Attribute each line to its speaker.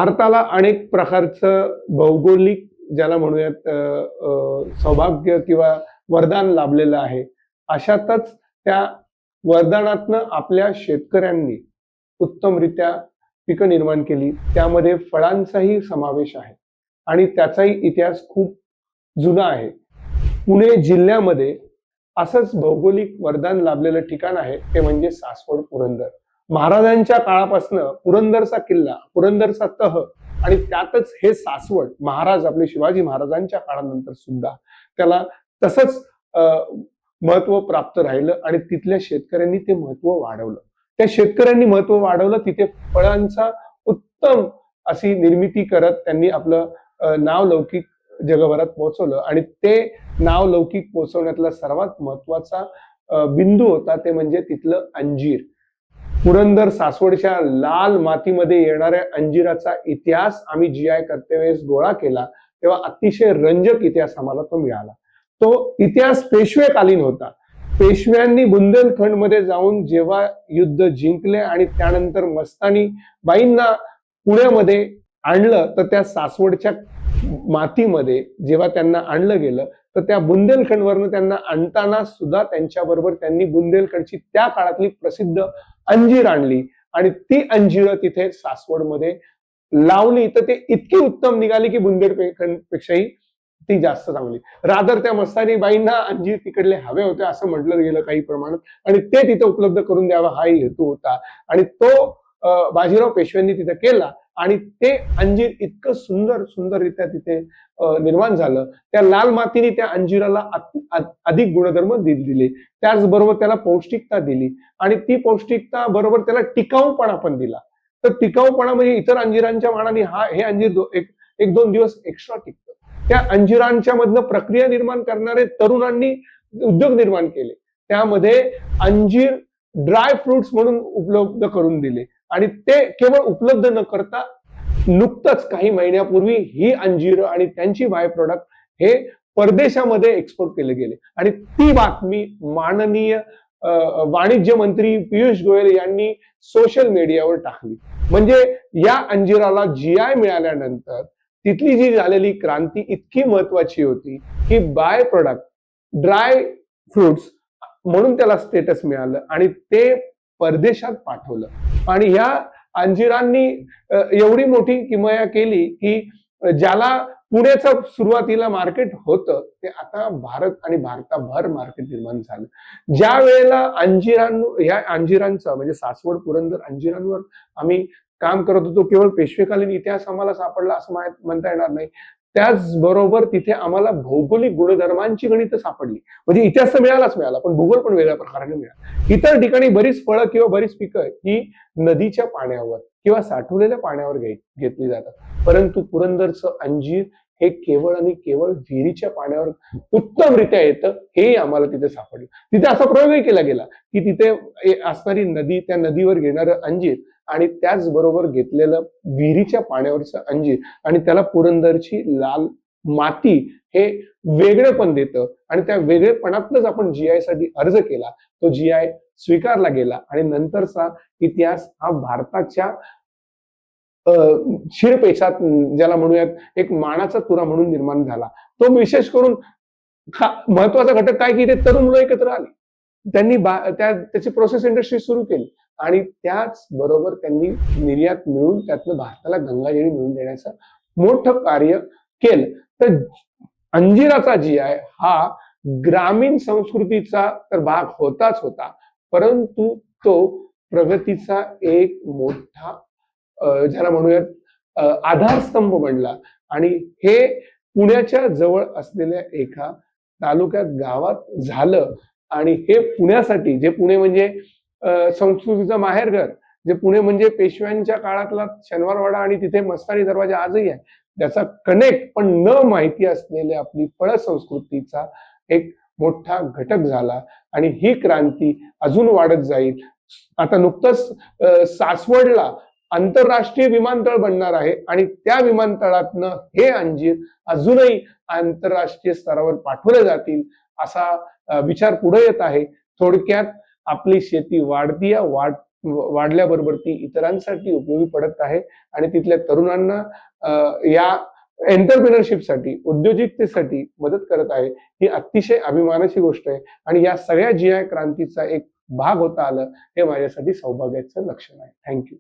Speaker 1: भारताला अनेक प्रकारचं भौगोलिक ज्याला म्हणूयात सौभाग्य किंवा वरदान लाभलेलं आहे. अशातच त्या वरदानातनं आपल्या शेतकऱ्यांनी उत्तमरित्या पिकं निर्माण केली. त्यामध्ये फळांचाही समावेश आहे आणि त्याचाही इतिहास खूप जुना आहे. पुणे जिल्ह्यामध्ये असंच भौगोलिक वरदान लाभलेलं ठिकाण आहे ते म्हणजे सासवड पुरंदर. महाराजांच्या काळापासनं पुरंदरचा किल्ला, पुरंदरचा तह आणि त्यातच हे सासवड महाराज आपले शिवाजी महाराजांच्या काळानंतर सुद्धा त्याला तसंच महत्व प्राप्त राहिलं आणि तिथल्या शेतकऱ्यांनी ते महत्व वाढवलं. त्या शेतकऱ्यांनी महत्व वाढवलं, तिथे फळांचा उत्तम अशी निर्मिती करत त्यांनी आपलं नावलौकिक जगभरात पोहोचवलं आणि ते नावलौकिक पोहोचवण्यातला सर्वात महत्वाचा बिंदू होता ते म्हणजे तिथलं अंजीर. पुरंदर सासवडच्या लाल मातीमध्ये येणाऱ्या अंजिराचा इतिहास आम्ही GI करतेवेळेस गोळा केला तेव्हा अतिशय रंजक इतिहास आम्हाला तो मिळाला. तो इतिहास पेशवेकालीन होता. पेशव्यांनी बुंदेलखंडमध्ये जाऊन जेव्हा युद्ध जिंकले आणि त्यानंतर मस्तानी बाईंना पुण्यामध्ये आणलं तर त्या सासवडच्या मातीमध्ये जेव्हा त्यांना आणलं गेलं तर त्या बुंदेलखंडवरनं त्यांना आणताना सुद्धा त्यांच्याबरोबर त्यांनी बुंदेलखंडची त्या काळातली प्रसिद्ध अंजीर आणली आणि ती अंजीर तिथे सासवडमध्ये लावली तर ते इतकी उत्तम निघाली की बुंदेलखंडपेक्षाही ती जास्त चांगली. रादर त्या मस्तानी बाईंना अंजीर तिकडले हवे होते असं म्हटलं गेलं काही प्रमाणात आणि ते तिथे उपलब्ध करून द्यावा हाही हेतू होता आणि तो बाजीराव पेशव्यांनी तिथे केला आणि ते अंजीर इतकं सुंदररित्या तिथे निर्माण झालं. त्या लाल मातीने त्या अंजिराला अधिक गुणधर्म दिले, त्याचबरोबर त्याला पौष्टिकता दिली आणि ती पौष्टिकता बरोबर त्याला टिकाऊपणा पण दिला. तर टिकाऊपणा म्हणजे इतर अंजिरांच्या मानाने हे अंजीर एक दोन दिवस एक्स्ट्रा टिकतं. त्या अंजिरांच्या मधनं प्रक्रिया निर्माण करणारे तरुणांनी उद्योग निर्माण केले. त्यामध्ये अंजीर ड्राय फ्रुट्स म्हणून उपलब्ध करून दिले आणि ते केवळ उपलब्ध न करता नुकतंच काही महिन्यापूर्वी ही अंजीर आणि त्यांची बाय प्रोडक्ट हे परदेशामध्ये एक्सपोर्ट केले गेले आणि ती बातमी माननीय वाणिज्य मंत्री पियुष गोयल यांनी सोशल मीडियावर टाकली. म्हणजे या अंजिराला GI मिळाल्यानंतर तिथली जी झालेली क्रांती इतकी महत्वाची होती की बाय प्रोडक्ट ड्राय फ्रुट्स म्हणून त्याला स्टेटस मिळालं आणि ते परदेशात पाठवलं आणि ह्या अंजिरांनी एवढी मोठी किमया केली की ज्याला पुण्याचं सुरुवातीला मार्केट होतं ते आता भारत आणि भारताभर मार्केट निर्माण झालं. ज्या वेळेला ह्या अंजिरांचं म्हणजे सासवड पुरंदर अंजिरांवर आम्ही काम करत होतो केवळ पेशवेकालीन इतिहास आम्हाला सापडला असं म्हणता येणार नाही. त्याचबरोबर तिथे आम्हाला भौगोलिक गुणधर्मांची गणितं सापडली. म्हणजे इतिहास तर मिळाला पण भूगोल पण वेगळ्या प्रकाराने मिळाला. इतर ठिकाणी बरीच फळं किंवा बरीच पिकं ही नदीच्या पाण्यावर किंवा साठवलेल्या पाण्यावर घेतली जातात, परंतु पुरंदरचं अंजीर हे केवळ आणि केवळ विहिरीच्या पाण्यावर उत्तमरित्या येतं हे आम्हाला तिथे सापडलं. तिथे असा प्रयोगही केला गेला की तिथे असणारी नदी, त्या नदीवर घेणारं अंजीर आणि त्याचबरोबर घेतलेलं विहिरीच्या पाण्यावरचं अंजीर आणि त्याला पुरंदरची लाल माती हे वेगळेपण देतं आणि त्या वेगळेपणातच आपण GI साठी अर्ज केला. तो GI स्वीकारला गेला आणि नंतरचा इतिहास हा भारताच्या शिरपेचात ज्याला म्हणूयात एक मानाचा तुरा म्हणून निर्माण झाला. तो विशेष करून महत्वाचा घटक काय की ते तरुण मुलं एकत्र आली, त्यांनी त्याची प्रोसेस इंडस्ट्री सुरू केली आणि त्याच बरोबर त्यांनी निर्यात मिळून त्यातनं भारताला गंगाजळी मिळवून देण्याचं मोठं कार्य केलं. तर अंजिराचा GI हा ग्रामीण संस्कृतीचा तर भाग होताच होता, परंतु तो प्रगतीचा एक मोठा ज्याला म्हणूयात आधारस्तंभ बनला आणि हे पुण्याच्या जवळ असलेल्या एका तालुक्यात गावात झालं आणि हे पुण्यासाठी, जे पुणे म्हणजे संस्कृतीचं माहेरघर, जे पुणे म्हणजे पेशव्यांच्या काळातला शनिवारवाडा आणि तिथे मस्तानी दरवाजा आजही आहे, त्याचा कनेक्ट पण न माहिती असलेल्या आपली फळ संस्कृतीचा एक मोठा घटक झाला आणि ही क्रांती अजून वाढत जाईल. आता नुकतंच सासवडला आंतरराष्ट्रीय विमानतळ बनणार आहे आणि त्या विमानतळातनं हे अंजीर अजूनही आंतरराष्ट्रीय स्तरावर पाठवले जातील असा विचार पुढे येत आहे. थोडक्यात आपली शेती वाढतीये, वाढल्याबरोबर ती इतरांसाठी उपयोगी पडत आहे आणि तिथल्या तरुणांना या एंटरप्रिनरशिपसाठी, उद्योजकतेसाठी मदत करत आहे. ही अतिशय अभिमानाची गोष्ट आहे आणि या सगळ्या जी आय क्रांतीचा एक भाग होता आलं, हे माझ्यासाठी सौभाग्याचं लक्षण आहे. Thank you.